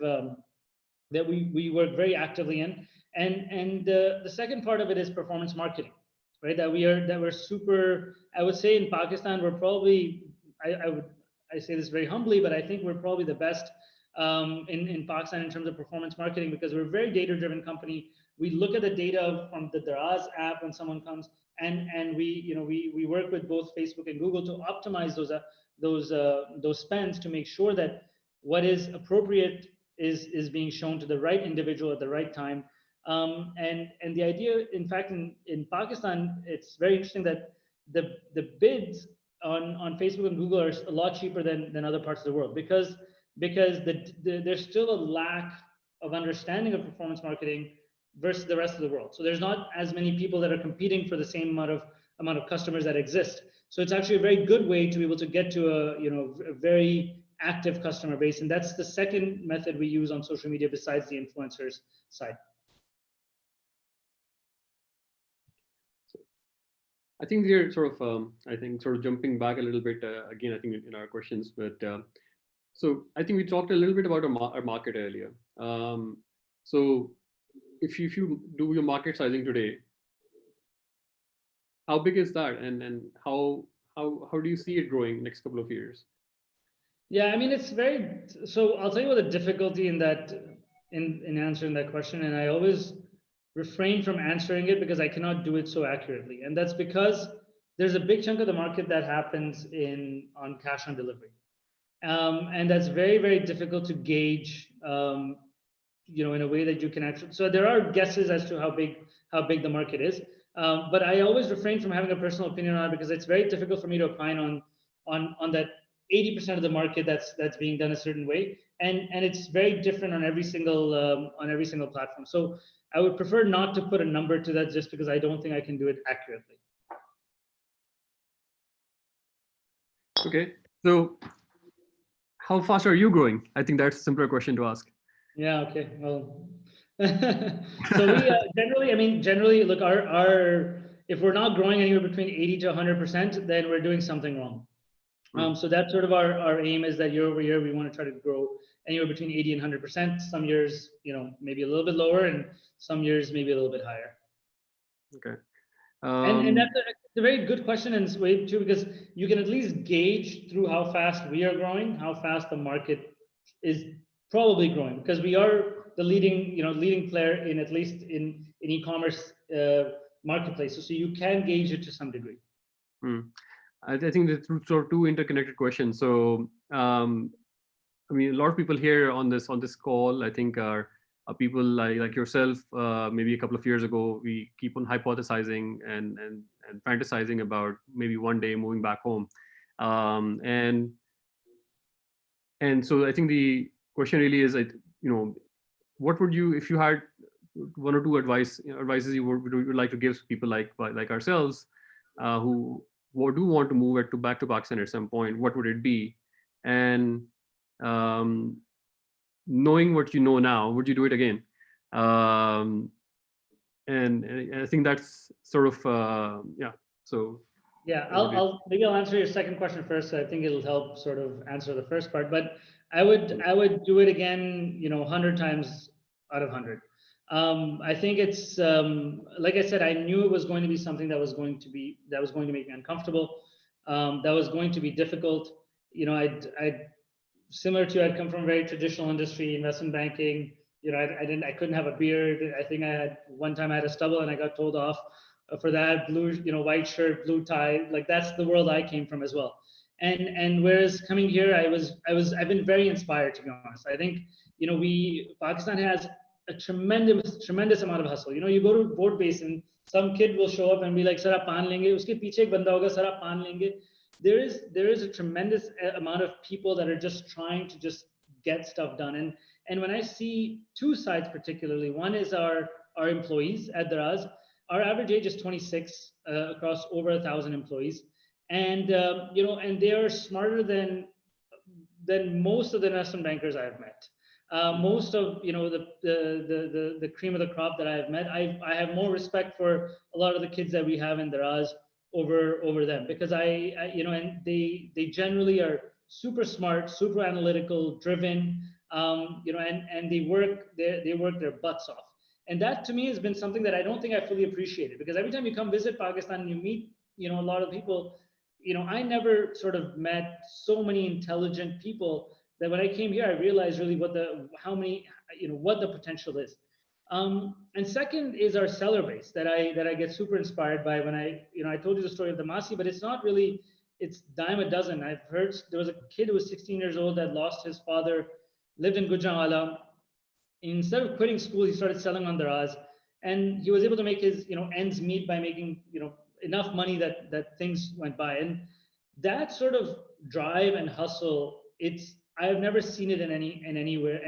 that we work very actively in. And the second part of it is performance marketing, right? That we're super. I would say in Pakistan we're probably, I say this very humbly, but I think we're probably the best in Pakistan in terms of performance marketing, because we're a very data-driven company. We look at the data from the Daraz app when someone comes, and we work with both Facebook and Google to optimize those spends to make sure that what is appropriate is being shown to the right individual at the right time. And the idea, in fact, in Pakistan, it's very interesting that the bids on Facebook and Google are a lot cheaper than other parts of the world, because there's still a lack of understanding of performance marketing versus the rest of the world. So there's not as many people that are competing for the same amount of customers that exist. So it's actually a very good way to be able to get to a very active customer base. And that's the second method we use on social media besides the influencers side. I think we're sort of jumping back a little bit again, I think in our questions, but so I think we talked a little bit about our market earlier. So if you do your market sizing today, how big is that, and how do you see it growing next couple of years? Yeah, I mean, it's very, so I'll tell you what the difficulty in answering that question, and I always refrain from answering it because I cannot do it so accurately. And that's because there's a big chunk of the market that happens on cash on delivery. And that's very, very difficult to gauge, in a way that you can actually, so there are guesses as to how big the market is. But I always refrain from having a personal opinion on it because it's very difficult for me to opine on that 80% of the market that's being done a certain way, and it's very different on every single platform. So I would prefer not to put a number to that, just because I don't think I can do it accurately. Okay, so how fast are you growing? I think that's a simpler question to ask. Yeah. Okay. Well, so we generally, look, our if we're not growing anywhere between 80 to 100%, then we're doing something wrong. So that's sort of our aim, is that year over year we want to try to grow anywhere between 80 and 100%. Some years, maybe a little bit lower, and some years maybe a little bit higher. Okay. And that's a very good question in this way too, because you can at least gauge through how fast we are growing, how fast the market is probably growing, because we are the leading player in, at least in e-commerce marketplaces. So you can gauge it to some degree. I think that's sort of two interconnected questions. So, I mean, a lot of people here on this call, I think, are people like yourself. Maybe a couple of years ago, we keep on hypothesizing and fantasizing about maybe one day moving back home, and so I think the question really is, what would you, if you had one or two advices you would like to give people like ourselves, who do want to move back to Pakistan at some point, what would it be? And knowing what you know now, would you do it again? And I think that's sort of yeah. So yeah, maybe I'll answer your second question first. I think it'll help sort of answer the first part. But I would do it again, 100 times out of 100. I think it's like I said, I knew it was going to be something that was going to make me uncomfortable, that was going to be difficult. I'd similar to you, I'd come from a very traditional industry, investment banking. I couldn't have a beard. I think one time I had a stubble and I got told off for that. Blue, white shirt, blue tie. Like, that's the world I came from as well. And whereas coming here, I've been very inspired, to be honest. I think, Pakistan has a tremendous amount of hustle. You go to board base and some kid will show up and be like, "Sir, aap paan lenge." Uske piche ek banda hoga, "Sir, aap paan lenge." There is a tremendous amount of people that are just trying to just get stuff done. And when I see two sides particularly, one is our employees at Daraz. Our average age is 26 across over 1,000 employees, and and they are smarter than most of the investment bankers I have met. Most of the cream of the crop that I have met, I have more respect for a lot of the kids that we have in Daraz over them, because and they generally are super smart, super analytical, driven, and they work their butts off. And that, to me, has been something that I don't think I fully appreciated, because every time you come visit Pakistan and you meet a lot of people, I never sort of met so many intelligent people, that when I came here, I realized really what the potential is. And second is our seller base that I get super inspired by. When I told you the story of the Masi, but it's not really, it's dime a dozen. I've heard there was a kid who was 16 years old that lost his father, lived in Gujranwala. Instead of quitting school, he started selling on Daraz, and he was able to make his ends meet by making enough money that things went by. And that sort of drive and hustle, I've never seen it anywhere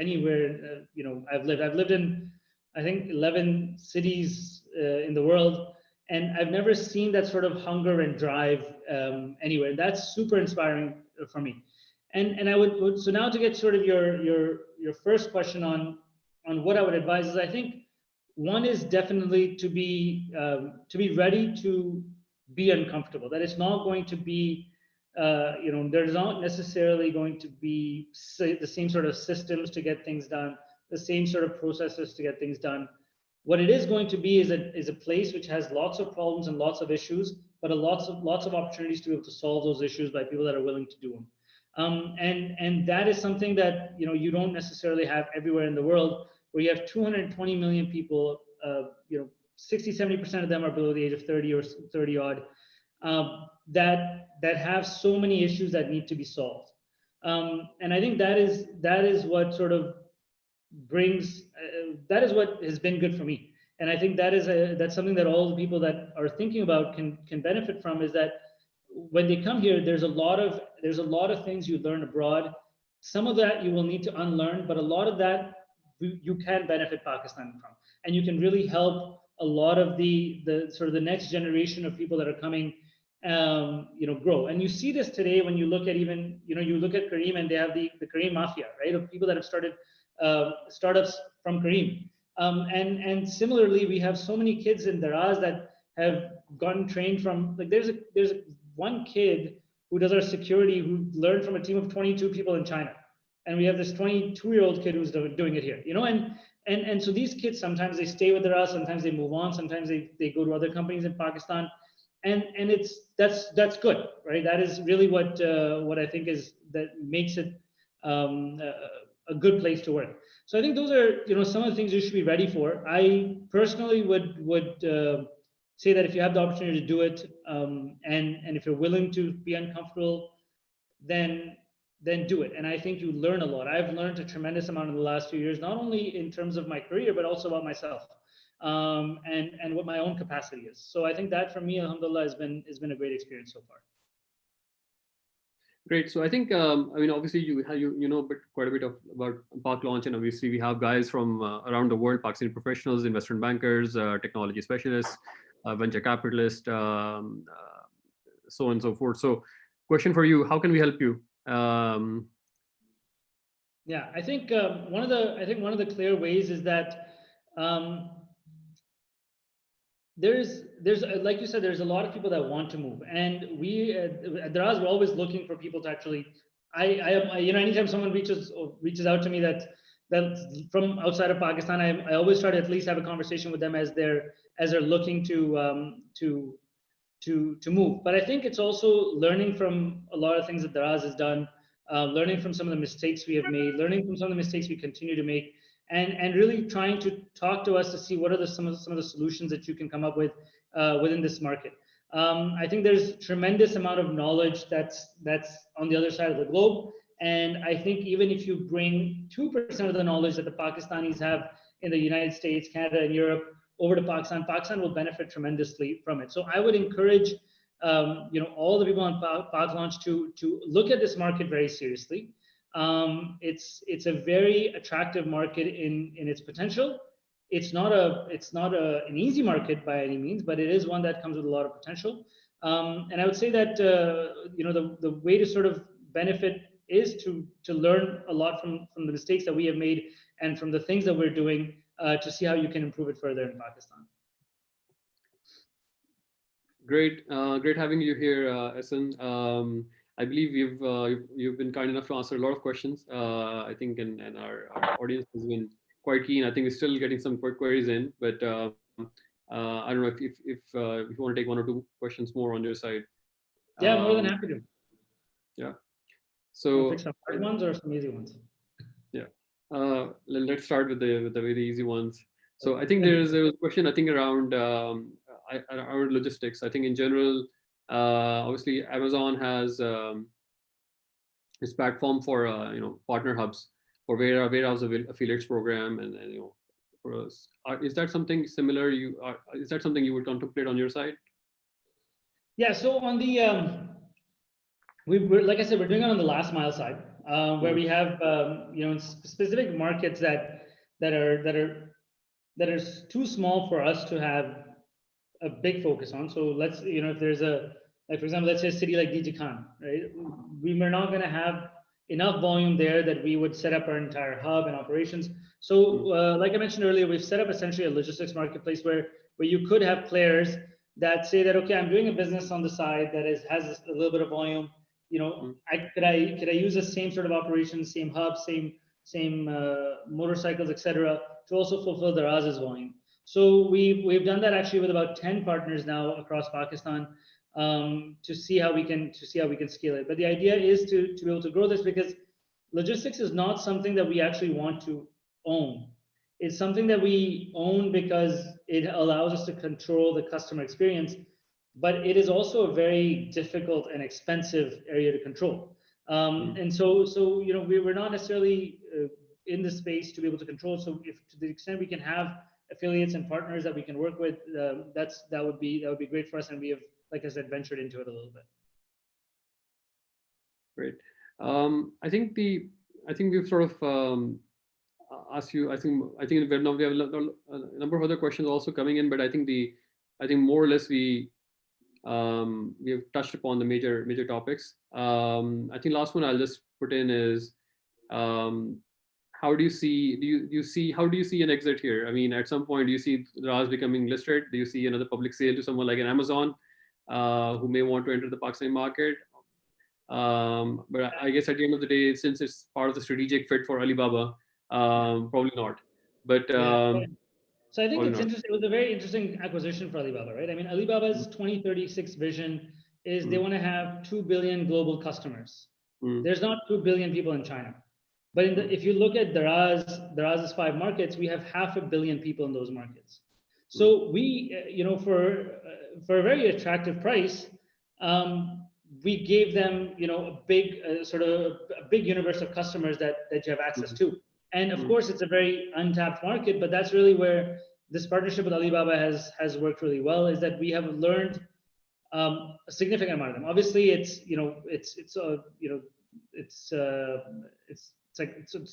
I've lived in, I think, 11 cities in the world, and I've never seen that sort of hunger and drive anywhere. And that's super inspiring for me. And I would so now to get sort of your first question on what I would advise is, I think one is definitely to be ready to be uncomfortable. That it's not going to be there's not necessarily going to be the same sort of systems to get things done, the same sort of processes to get things done. What it is going to be is a place which has lots of problems and lots of issues, but lots of opportunities to be able to solve those issues by people that are willing to do them. And that is something that you don't necessarily have everywhere in the world, where you have 220 million people. 60-70% of them are below the age of 30 or 30 odd. That have so many issues that need to be solved. And I think that is what sort of brings that is what has been good for me. And I think that's something that all the people that are thinking about can benefit from, is that when they come here, there's a lot of things you learn abroad. Some of that you will need to unlearn, but a lot of that you can benefit Pakistan from, and you can really help a lot of the sort of the next generation of people that are coming, grow. And you see this today when you look at even, you look at Kareem, and they have the Kareem Mafia, right, of people that have started startups from Kareem. And similarly, we have so many kids in Daraz that have gotten trained from, like, there's one kid who does our security who learned from a team of 22 people in China, and we have this 22-year-old kid who's doing it here. And so these kids, sometimes they stay with Daraz, sometimes they move on, sometimes they go to other companies in Pakistan, and that's good, right? That is really what I think is that makes it a good place to work. So I think those are some of the things you should be ready for. I personally would say that if you have the opportunity to do it, and if you're willing to be uncomfortable, then do it. And I think you learn a lot. I've learned a tremendous amount in the last few years, not only in terms of my career, but also about myself, and what my own capacity is. So I think that for me, alhamdulillah, has been a great experience so far. Great. So I think, obviously you know quite a bit about Park Launch, and obviously we have guys from around the world, Pakistani professionals, investment bankers, technology specialists, venture capitalists, so on and so forth. So, question for you: how can we help you? Yeah, I think one of the clear ways is that there's like you said, there's a lot of people that want to move, and we at Daraz, we're always looking for people to actually. Anytime someone reaches out to me that's from outside of Pakistan, I always try to at least have a conversation with them as they're looking to move. But I think it's also learning from a lot of things that Daraz has done, learning from some of the mistakes we have made, learning from some of the mistakes we continue to make, and really trying to talk to us to see what are some of the solutions that you can come up with within this market. I think there's tremendous amount of knowledge that's on the other side of the globe, and I think even if you bring 2% of the knowledge that the Pakistanis have in the United States, Canada, and Europe over to Pakistan, Pakistan will benefit tremendously from it. So I would encourage all the people on Pak Launch to look at this market very seriously. It's a very attractive market in its potential. It's not an easy market by any means, but it is one that comes with a lot of potential. And I would say that the way to sort of benefit is to learn a lot from the mistakes that we have made and from the things that we're doing to see how you can improve it further in Pakistan. Great, great having you here, Ehsan. I believe you've been kind enough to answer a lot of questions. I think, and our audience has been quite keen. I think we're still getting some quick queries in, but I don't know if you want to take one or two questions more on your side. Yeah, more than happy to. Yeah. So pick some hard ones or some easy ones. Yeah. Let's start with the very easy ones. So I think there was a question, I think, around our logistics. I think in general, obviously Amazon has this platform for partner hubs for warehouse affiliates program, and for us, is that something similar? Is that something you would contemplate on your side? Yeah. So on the we're like I said, we're doing it on the last mile side, where we have specific markets that are too small for us to have a big focus on. So let's if there's for example, let's say a city like DJ Khan, right? We are not going to have enough volume there that we would set up our entire hub and operations. So like I mentioned earlier, we've set up essentially a logistics marketplace where you could have players that say that, okay, I'm doing a business on the side that has a little bit of volume. Could I use the same sort of operations, same hub, same motorcycles, etc., to also fulfill Daraz's volume. So we've done that actually with about 10 partners now across Pakistan, to see how we can scale it. But the idea is to be able to grow this, because logistics is not something that we actually want to own. It's something that we own because it allows us to control the customer experience, but it is also a very difficult and expensive area to control. And so we're not necessarily in the space to be able to control. So if to the extent we can have affiliates and partners that we can work with, that would be great for us. And we have, like I said, ventured into it a little bit. Great. I think we've sort of asked you. I think now we have a number of other questions also coming in, but I think more or less we have touched upon the major topics. I think last one I'll just put in is, um, how do you see how do you see an exit here? I mean, at some point, do you see Daraz becoming listed? Do you see another public sale to someone like an Amazon, who may want to enter the Pakistani market? But I guess at the end of the day, since it's part of the strategic fit for Alibaba, probably not. But Yeah. So I think probably it's not. interesting. It was a very interesting acquisition for Alibaba, right? I mean, Alibaba's 2036 vision is they Mm, want to have 2 billion global customers. mm, There's not 2 billion people in China. But mm, if you look at Daraz's 5 markets, we have 500 million people in those markets. mm, So we, for a very attractive price, we gave them, a big sort of a big universe of customers that you have access mm, to. And of mm, course, it's a very untapped market, but that's really where this partnership with Alibaba has worked really well. Is that we have learned a significant amount of them. Obviously, it's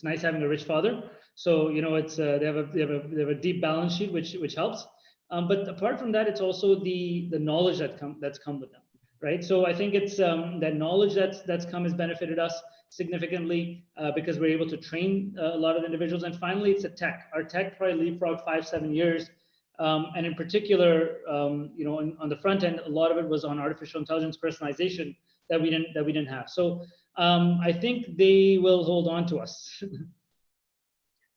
nice having a rich father. So they have a deep balance sheet, which helps. But apart from that, it's also the knowledge that's come with them, right? So I think it's that knowledge that's come has benefited us significantly because we're able to train a lot of individuals. And finally, it's a tech. Our tech probably leapfrogged 5-7 years, and in particular, on the front end, a lot of it was on artificial intelligence personalization that we didn't have. So I think they will hold on to us.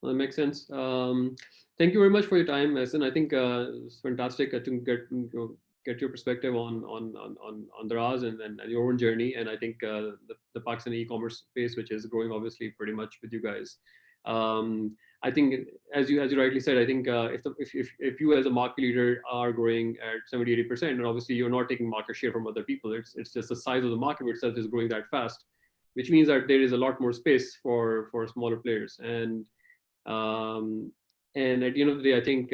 well, that makes sense. Thank you very much for your time, Ehsan. I think it's fantastic to get your perspective on Daraz and your own journey. And I think the Pakistan e-commerce space, which is growing obviously pretty much with you guys. Um, I think, as you rightly said, I think if you as a market leader are growing at 70-80%, and obviously you're not taking market share from other people, it's just the size of the market itself is growing that fast, which means that there is a lot more space for smaller players. Um, and at the end of the day, I think,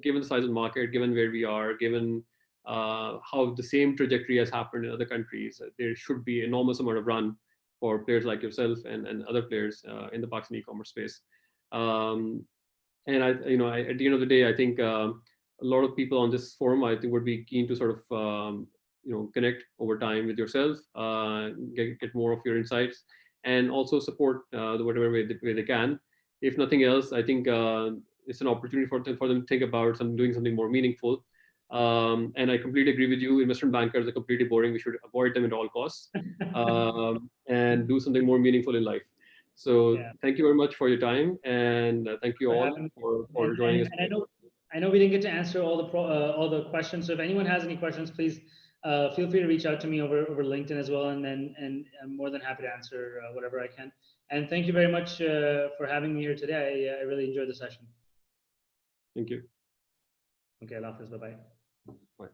given the size of the market, given where we are, given how the same trajectory has happened in other countries, there should be enormous amount of run for players like yourself and other players in the Pakistan e-commerce space. Um, and at the end of the day, I think a lot of people on this forum, I think, would be keen to sort of connect over time with yourself, get more of your insights, and also support whatever way they can. If nothing else, I think it's an opportunity for them to think about doing something more meaningful. And I completely agree with you. Investment bankers are completely boring. We should avoid them at all costs, and do something more meaningful in life. So Yeah, thank you very much for your time, and thank you for all having me. for joining us And today. I know we didn't get to answer all the questions. So if anyone has any questions, please feel free to reach out to me over LinkedIn as well, and I'm more than happy to answer whatever I can. And thank you very much for having me here today. I really enjoyed the session. Thank you. Okay, Allah Hafiz. Bye bye. Bye.